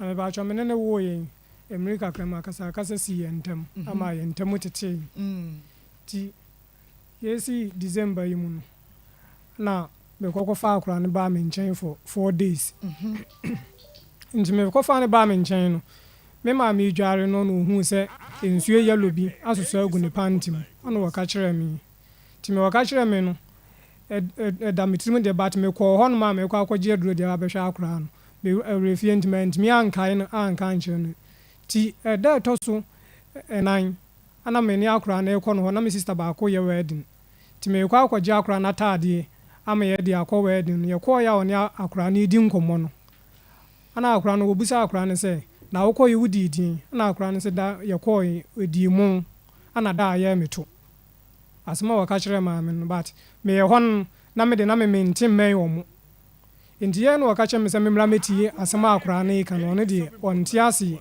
ame ba cho menene wo yen America krema kasa si yentem ama yentem tete ti yesi December yimu na me kokko fa akura ne ba me nchen for 4 days nti me kokko fa ne ba me nchen no me ma me dware no no hu se ensuo yellow bi asoso agu ne panty mu ana waka kire me ti me waka kire me no da mitrim de bat me ko hon ma me kwa akogye duro de abehwa akura no me refient me ankai no anka nche no ti da toso enan ana me ni akura na ekọ no na me sister ba ko ye wedding ti me kwa akogye akura na taade ama ye de akọ wedding ye ko ya oni akura na di nkomo no ana akura no obusa akura no se na wokọ ye wudi din ana akura no se da ye ko edi mu ana da ye meto asema waka kire ma me no but me ye hon na me de na me maintain men omo ndiye no waka kire me se me mra metie asema akura na ika no ne de onti ase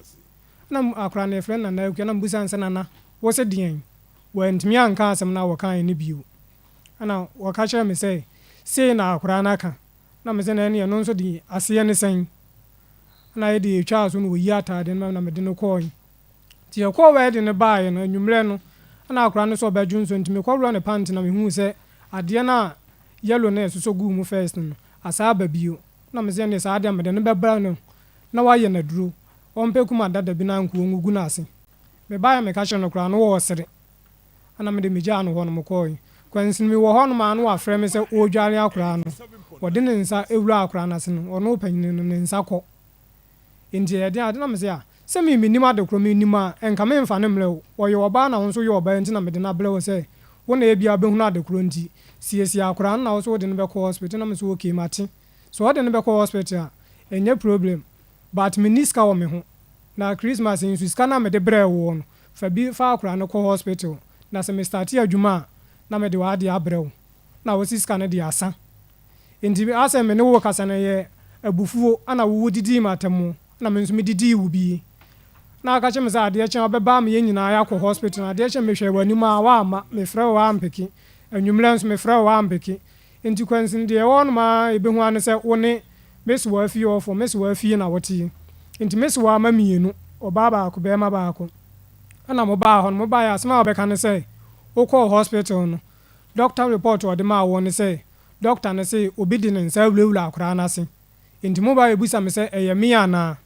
na akura na friend na na na mbusa nsa na wo se den wo ntimi anka asem na waka ni biu ana waka kire me se na akura na ka na me se na ne no nso di ase ne sen na ye de twa so no yi atade na me de no ko ti ye ko we de ne bae no nwumre no na akura no so badwu nso ntimi ko ro ne pant na me hu se ade na yellow na so gu mu first no asa ba bio na me se ne sa ade me de no bebra no na wa ye na duro ompe kuma dada bi na nku ngugu na ase me bae me ka kire no kura no wo sere ana me de me ja no ho no mo ko kwansin mi wo ho no ma no wa frɛ me se o dware akura no wode ne nsa ewura akura na se no ono panyin no ne nsa kɔ enti ye de ade na me se a se mi nima de kro mi nima enka me mfa ne mle wo ye oba na wo so ye oba enti na me de na ble wo se wo na ebia be hu na de kro nti sie akura na wo so de ne be ko hospital na me so okay mate so wo de ne be ko hospital enye problem but me niska wo me ho na Christmas in Swiss kana me de bre wo no fa akura no ko hospital na se me start adwuma na me de wa de abrɛw na wo siska ne de asa enti asa me ne wo kasa na ye abufuo ana wo didi matemu na me nso me didi wo bi na aka che me za ade che obeba me nyina ya ko hospital na ade che me hwe wani ma wa ama me frɛ wa ampeki anwumla nso me frɛ wa ampeki enti kwansin de won ma ebe hu ane se wo ne mesu wa fie ofo mesu wa fie na wotie enti mesu wa ma mienu oba ba ko be ma ba ko ana mo ba hon mo ba ya asema obeka ne se okọ hospital no doctor report o de ma wo ne say doctor ne say obi di ne nsa wulewula akura na se enti mo ba ebusa me say eye me ana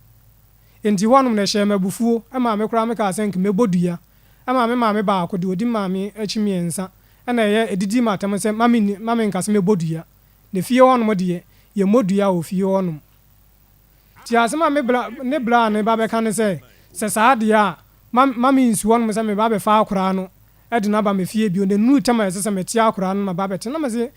enti wonum ne hye mabufuo ama me kura me ka senke mebodua ama me ma me ba akọ de odi ma me achimi ensa na eye edidi matam se mami nkase mebodua ne fie wonum de ye modua o fie wonum ti asema me bla ne bla ne ba be ka ne say se saade a mami nsu wonum se me ba be fa akura no edina ba me fie bio ne nu tema ese se me tia akura no ma ba beti na me se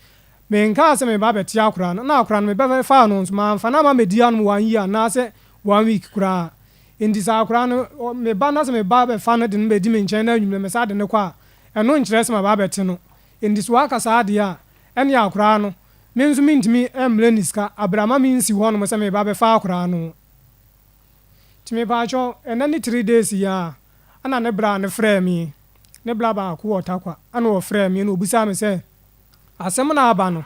me nka se me ba beti akura no na akura no me ba fa no nso ma fa na ma me dia no 1 year na se 1 week kura indi sa akura no me ba na se me ba be fa no de no be di me nchen na nwumle me sa de ne kwa eno nkyere se ma ba beti no indi so aka sa de a ene akura no me nso me ntimi emle niska abrama me nsi ho no se me ba be fa akura no timi ba cho enani 3 days ya ana ne bra ne frɛ me ne bla ba ko otakwa ana wo frɛ me no obusa me sɛ asɛm na aba no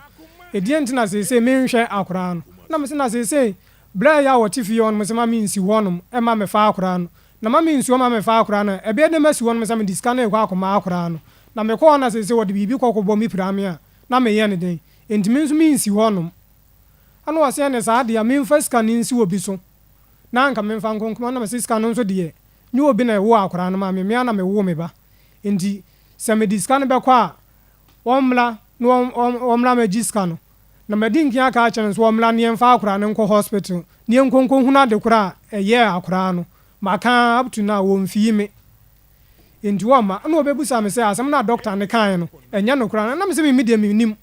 edie ntina sese me nhwɛ akora no na me se na sese bla ya wo tifi on me se ma me nsi honum e ma me fa akora no na ma me nsi o ma me fa akora no ebe de masi honum se me diska na ekwa akoma akora no na me ko na sese wo de bibi kokobɔ mi prame a na me ye ne den enti me nso me nsi honum ana wo se ne sa de a me mfa ska ne nsi obi so na anka me mfa nkonkoma na me ska no nso de ni obi na wo akora no ma me na me wo me ba enti se me diska no bekɔ a womla no womla me diska no na me dinki aka akyere so womla ne mfa akora no nko hospital ne nkonko huna de kora eye akora no maka up to now womfi me enti woma na obebusa me se asem na doctor ne kan no enya no kora na me se me media me nim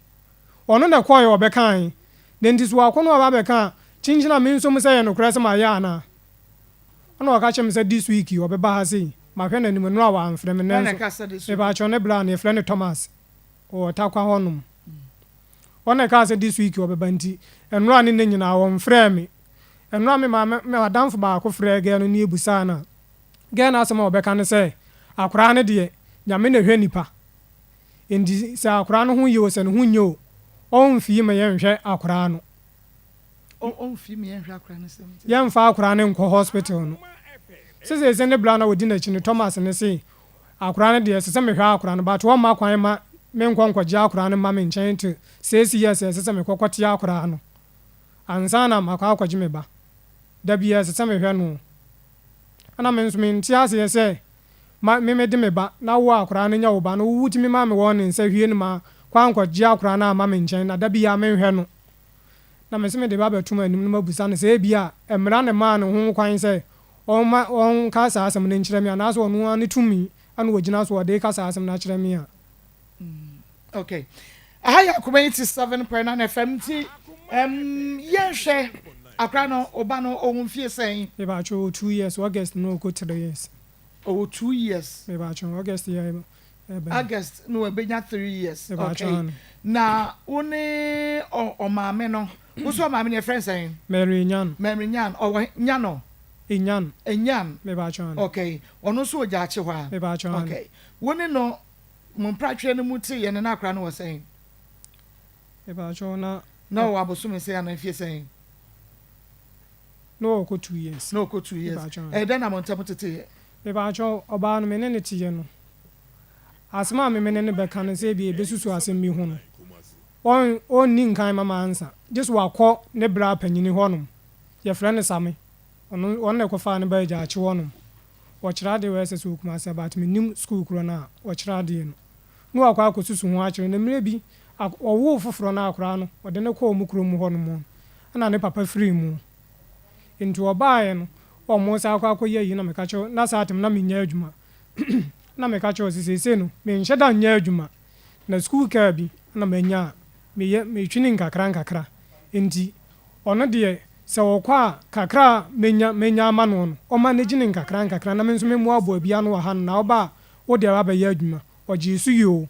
ono na kɔ ye obekan de enti so akono aba beka chinchina me nso me se ye no kora se ma ya na ona waka kyem se this week obeba ha sei ma hwɛ na nim no awa amfrɛ me nenso e ba chɔ ne bla ne frɛ ne Thomas o takwa honum ona ka se this week obeba nti enro ane ne nyina wɔ mfrɛ me enro me ma me adamfo ba ko frɛ ge no ne ebusa na ge na asɛm obeka ne sɛ akora ne de nyame na hwɛ nipa endi sɛ akora no ho yi o sɛ no ho nyo o mfi me yɛ nhwɛ akora no on fi me enhwa akra ne sem yɛn fa akra ne nkɔ hospital no sese ne bra na wodi na chi ne Thomas ne say akra ne de sese me hwa akra no but wɔn ma kwan ma me nkɔnkɔgye akra ne ma me nkyɛn te sese yes sese me kɔkɔte akra no ansana makwa akɔgye me ba da bia sese me hwa no ana me nso me nti ase sɛ me de me ba na wo akra ne nya wo ba no wuti me ma me wɔ ne nsa hwie ne ma kwan kɔgye akra na ma me nkyɛn na da bia me hwɛ no na me se me de ba betum anim no mabusa no sɛ bia emra ne ma ne ho kwan sɛ on ka sa asɛm ne nkyerɛ me ana so ɔno ne tumi ana wɔgyina so ɔde ka sa asɛm na kyerɛ me a okay aha ya Akoma 87.9 FM ti yɛhwɛ akra no oba no ohun fie sɛn me ba cho 2 years August no ko 3 years 2 years me ba cho August ya August no ebenya 3 years okay na one o maame no wo so maame ne friend sɛn Mary Nyan o nyano enyan me ba cho okay ono so ogya ache hɔ a me ba cho okay wone no mo mpratwe no mu te ye ne na akra no wɔ sɛn me ba cho na no abosom sɛ ya na fie sɛn no ko 2 years no ko 2 years then am ntam tete me ba cho oba no me ne te ye no asma me ne bɛka no sɛ bi ebesusu asɛm bi ho no on ni nkan mama ansa just wakɔ ne bra panyini hɔ nom ye frɛ ne same on ne kɔfa ne ba gya akye hɔ nom wɔkyerɛ de wɛ sɛ so kuma sɛ bat me nim school kuro na wɔkyerɛ de no no akɔ akɔsusu ho akyerɛ ne mmerɛ bi ɔwo foforo na akora no ɔde ne kɔ mu kuro mu hɔ nom ana ne papa firi mu nti ɔbaaɛ no ɔmo sɛ akɔ yɛ yi na meka kyerɛ na saa atem na menya adwuma na meka kyerɛ sese no me nhyɛ da nya adwuma na school car bi na menya me twini nkakra nti ɔno deɛ sɛ wɔkɔ a kakra menya ama no ɔma ne gyine nkakra na me nso memu abo bia no wɔ ha no na ɔba wo deɛ wabɛyɛ adwuma ɔgye su yi o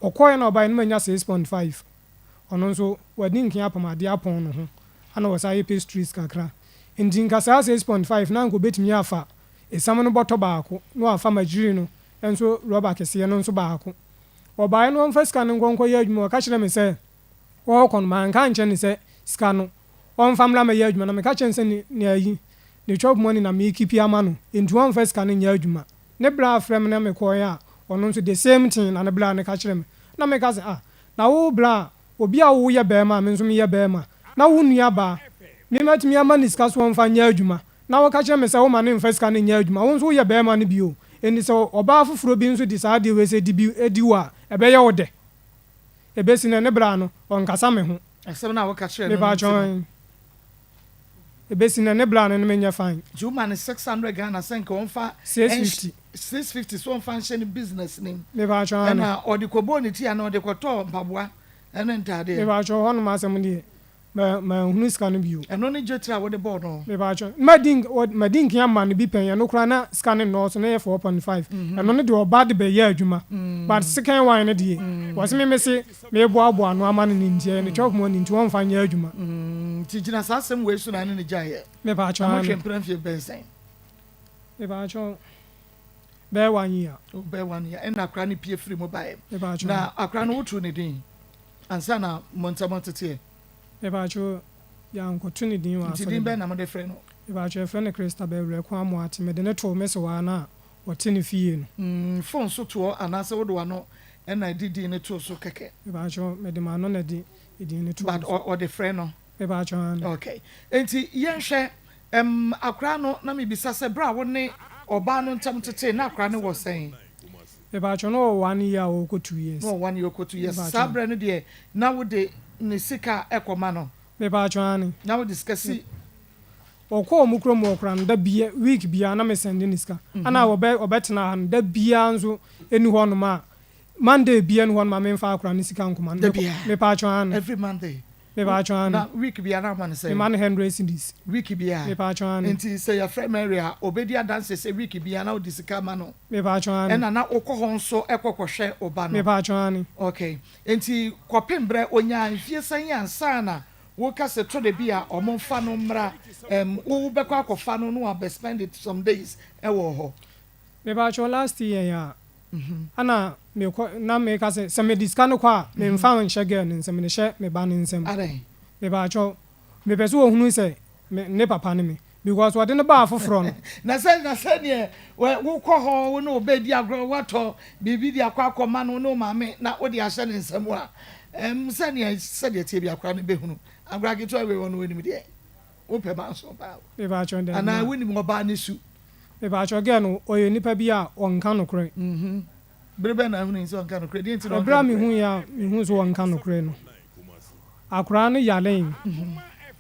ɔkɔɛ na ɔba no menya 6.5 ɔno nso wadi nke apamade apɔn no ho ana wɔsa yɛ pastries kakra nti nka saa 6.5 na nko betumi afa esam no bɔtɔ baako no afa magiri no enso rɔba kɛseɛ no nso baako ɔbae no ɔmfa sika no nkɔnkɔ yɛ adwuma ɔka kyerɛ me sɛ wɔkɔ no manka nkyɛ ne sɛ sika no ɔmfa mla ma yɛ adwuma na meka kyerɛ sɛ ne ayi ne chop money na me kipi ama no nti ɔmfa sika no nyɛ adwuma ne bra frɛ me na me kɔɛ a ɔno nso the same thing na ne bra ne ka kyerɛ me na meka sɛ na wo bra obi a wo yɛ bɛɛma me nso me yɛ bɛɛma na wo nua ba me matumi ama ne sika so ɔmfa nyɛ adwuma na wɔka kyerɛ me sɛ wo ma ne mfa sika no nyɛ adwuma wo nso wo yɛ bɛɛma no bio enti sɛ ɔbaa foforo bi nso di saa deɛ wei sɛ di wo a ɛbɛyɛ wo dɛ ebesi na ne bra no ɔnkasa me ho asɛm na wɔka kyerɛ no ebesi na ne bra no menyɛ fine juma ne 600 Ghana sɛ nka ɔmfa 650 so ɔmfa nhyɛ ne business nim me ba chwa na ɔde kɔbɔ ne ti ana ɔde kɔtɔ mpaboa ɛne ntade me ba chwa hɔ no ma asɛm deɛ ma hunu sika no bio ɛno ne gyetra wode bɔɔ no me ba chwa madin kia ma no bi pɛn no kora na sika no no so na yɛ 4.5 ɛno ne de ɔba de bɛyɛ adwuma but second one ne deɛ wɔse me se me boaboa no ama no ne ntia ne chop mo ne nti wɔmfa nyɛ adwuma ti gyina saa asɛm wei so na ne gyaeɛ me ba chwa no hwɛ mfie bɛnsɛn me ba chwa bɛɛ 1 year bɛɛ 1 year ɛna akra ne pie firi mu baeɛ me ba chwa na akra no wotu ne din ansa na montamonteteɛ me ba chwa ya nkoto ne din wa nti din bɛɛ na mode frɛ no me ba chwa frɛ ne Krista bɛwrɛ ko amo ate me de ne to me so wa na wɔte ne fie no phone so to anasa wode wa no ɛna didi ne to so kɛkɛ me ba chwa me de ma no na di din ne to but ɔde frɛ no me ba chwa okay enti yɛnhwɛ akra no na mebisa sɛ bra wo ne ɔba no ntam tete na akra ne wɔ sɛn me ba chwa no 1 year o ko 2 years no 1 year ko 2 years sabre no de na wo de ne sika ekoma no me ba chwa ni na wo discuss ɔkɔ mu kuro mu ɔkora no da bia week bia na me send ne sika ana ɔbɛtena ha no da bia nso eni hɔ no ma Monday bia no hɔ no ma me mfa akora ne sika nkoma no me pa chwa no every Monday me ba chwa no na week bia na man say me man 100 cedis week bia me pa chwa no enti say your friend Mary a obedi adanse say week bia na wo di sika ma no me pa chwa no ɛna na wokɔ hɔ nso ɛkɔkɔhwɛ oba no me pa chwa no okay enti kɔpembrɛ onya mfie sɛn ansa na wo ka se to de bia ɔmo fa no mra wo bɛkɔ akɔfa no no abɛ spend it some days ɛwɔ hɔ me ba chwa last year ya ana me ko na me ka se me disca no kwa me mfa nhyɛ girl ne nsɛm ne hyɛ me ba ne nsɛm ade me ba chwa me pese wo hunu say ne papa ne me because what ne ba afoforo no na say ne wo kɔ hɔ wo no obedi agro wato bibi di akwa akoma no no maame na wo di ahye ne nsɛm a sɛ de tie bi akwa no behunu agro ageto awe wo no wenim de wo pɛ ba so ba me ba chon de ana wenim wo ba ne su me ba chon ge no oye nipa bi a onka no kore brebe na hunu nso onka no kore di ntino bra me hu ya me hu so onka no kore no akra no yalen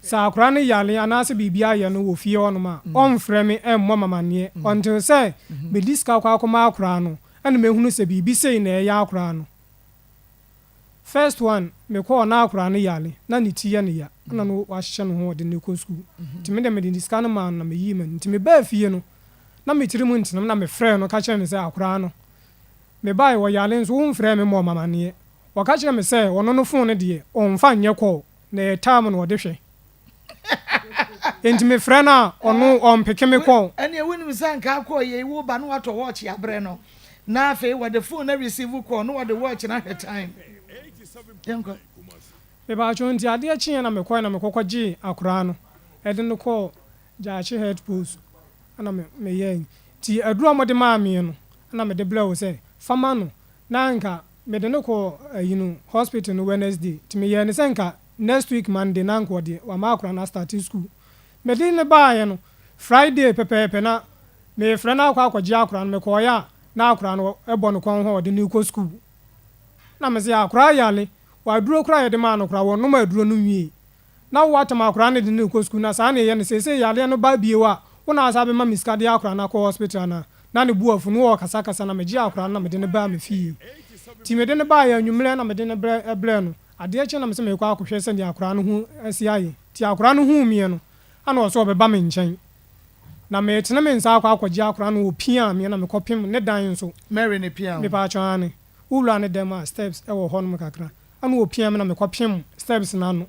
sa akra no yalen anase bibia ye no wo fie ono ma onfrɛ me emmo mamane until say be diska kwa akoma akra no ene me hunu se bibi sei na ya akra no first one me ko na akra no yale na ne tie ne ya na no wa hye no ho de ne ko school ti me de me diska no ma na me yi man ti me ba fie no na me tiri mu ntinam na me frɛ no ka kyerɛ ne se akra no me bai wo yale nso wo mfrɛ me mo mamane wo ka kyerɛ me se wono no phone de on fa nyɛ ko na time no wo de hwɛ enti me frɛ na ono on peke me ko ene wonim sanka ko ye wo ba no wato watch ya bre no na afi wo the phone na receive call no wo the watch na hwɛ time yanko me ba chon ti ade akye na me ko na me kokɔgye akora no ede no ko jaache head post ana me yen ti aduro mo de ma me no ana me de blow say fama no na nka me de no ko hospital no Wednesday ti me yen senka next week Monday na nko de wa ma akora na start school me de ne ba ye no Friday pepepe na me frɛ na akɔgye akora no me ko ya na akora no ebo no kon ho de ni ko school na me se akora yale wa duro kura ye de ma no kura wo no ma duro no wie na wo atama akora ne de ni ko school na sa na ye ne se yale no ba bie wa wo na asa be ma miska de akora na ko hospital na ne buafu no wo kasa kasa na me gye akora na me de ne ba me fie ti me de ne ba ya nwumre na me de ne bre no ade eche na me se me kwa akɔhwɛ se de akora no hu asi aye ti akora no hu mie no ana wo so be ba me nkyɛn na me tene me nsa akɔgye akora no wo pia me na me kɔpem ne dan nso Mary ne pia me pa chwane ula ne dem steps e wo hɔ no kakra ana wo pia me na me kɔpem steps na no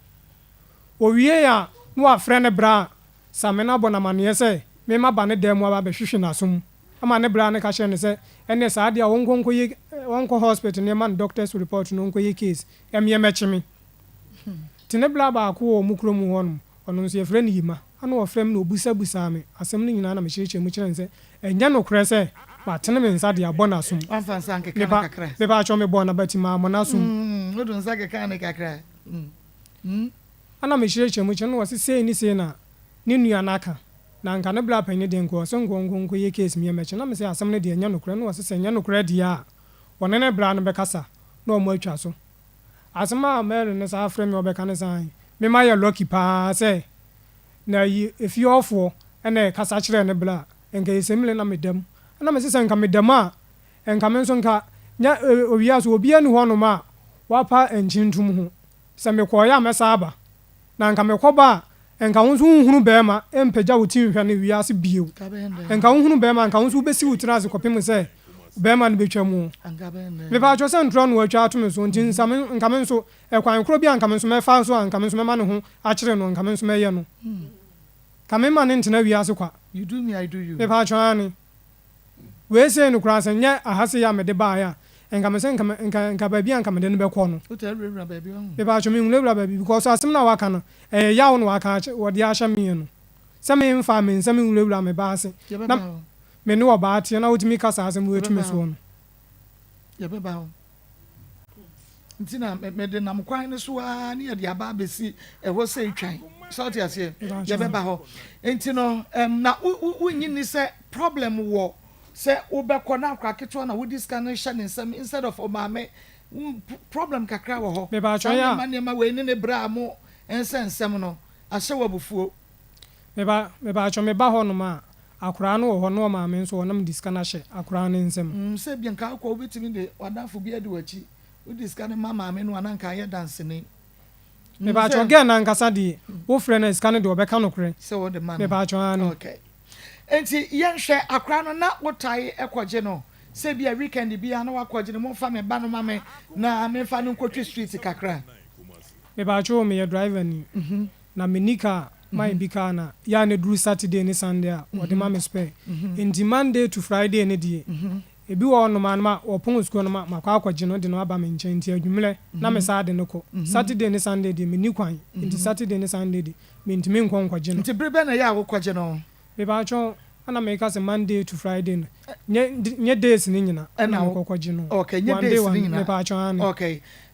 wo wie ya no afrɛ ne bra sa me na bɔ na mane se me ma ba ne dem aba be hwehwe na som ama ne bra ne ka hyɛ ne se ene sa ade a wonko hospital ne man doctor's report no nko ye case em ye mechimi tine bla ba ko wo mukro mu hɔ no ɔno nso ye frɛ ne yima ana wo frɛ me na obusa me asɛm ne nyina na me kyerɛkyerɛ mu kyerɛ nse enya no korɛ se ba tene me nsa de abɔ na som amfa nsa nkeka na kakra me ba chɔ me bɔ na batima mo na som odu nsa nkeka na kakra ana me kyerɛkyerɛ mu kyerɛ no wɔ se sei ni sei na ne nua na aka na nka ne bla panyi de nko so nko ye case me meche na me se asɛm ne de enya no korɛ no wɔ se enya no korɛ de a wɔne ne bra no bɛkasa na ɔmo atwa so asɛm a Mary ne sa afrɛ me ɔbɛka ne san me ma yɛ lucky pa sɛ na yi efi ofo ene kasa kyerɛ ne bla enka yesemle na medam na me sɛ nka medam a enka me nso nka nya owia so obi ani hɔ no ma wapa enchintum ho sɛ me kɔ ya mɛsa aba na nka me kɔba enka wonso hunhunu bɛɛma empagya wo tin hwɛ ne wiase bio enka hunhunu bɛɛma enka wonso besi wo tira se kɔpem sɛ bɛɛma no betwa mu me ba cho sɛ ntro no atwa ato me so ntin nsame nka me nso ekwan kro bi anka me nso mɛfa so anka me nso mɛma ne ho akyere no nka me nso mɛyɛ no ka me ma ne ntena wiase kwa you do me I do you me ba cho ani we say no kra sɛ nyɛ ahase ya me de ba ya enka me sɛ nka ba bi anka me de ne bɛkɔ no o tell rewra ba bi me ba cho me nwura ba bi because asɛm na waka no yawo no waka wɔde ahyɛ me no sɛ me mfa me nsɛm nwura me ba ase na me no ba ate na wotimi kasa asɛm wetumi so no ye beba ho ntina me de nam kwan ne so a ne ye de aba besi ɛhɔ sɛ twan salt ase ye beba ho ntino na wonyi ni sɛ problem wo sɛ wobɛkɔ na akwa keto na wodi scan hyɛ ne nsɛm instead of omame problem kakra wo ho me ba cho ya ma we ne bra mo nsɛm no ahyɛ wabufuo me ba cho me ba ho no ma akura no wo no ma me nso wonam diska na hye akura ne nsɛm sɛ bia nka akɔ obetimi de wadafo bi ade wachi wo diska ne mama me no ananka yɛ dance ne me ba cho ge na nkasa de wo frɛ na diska ne de obɛka no korɛ sɛ wo de man me ba cho ano okay enti yɛnhwɛ akura no na wotai ekɔgye no sɛ bia weekend bia na wakɔgye no mo fa me ba no ma me na me fa no nkotwe street kakra me ba cho me yɛ driver ni na me nika my bika na ya ne duru Saturday ne Sunday a wode ma me spare enti Monday to Friday ne die ebi wɔ no ma wɔpon school no ma makɔ akɔgye no de no aba me nkyɛn nti adwumlɛ na me saa de no kɔ Saturday ne Sunday de me ni kwan nti Saturday ne Sunday de me ntumi nkɔ nkɔgye no nti bere bɛ na yɛ akɔgye no me ba twɔn ana me ka sɛ Monday to Friday no nye days ni nyina na akɔgye no okay nye days ni nyina me ba twɔn okay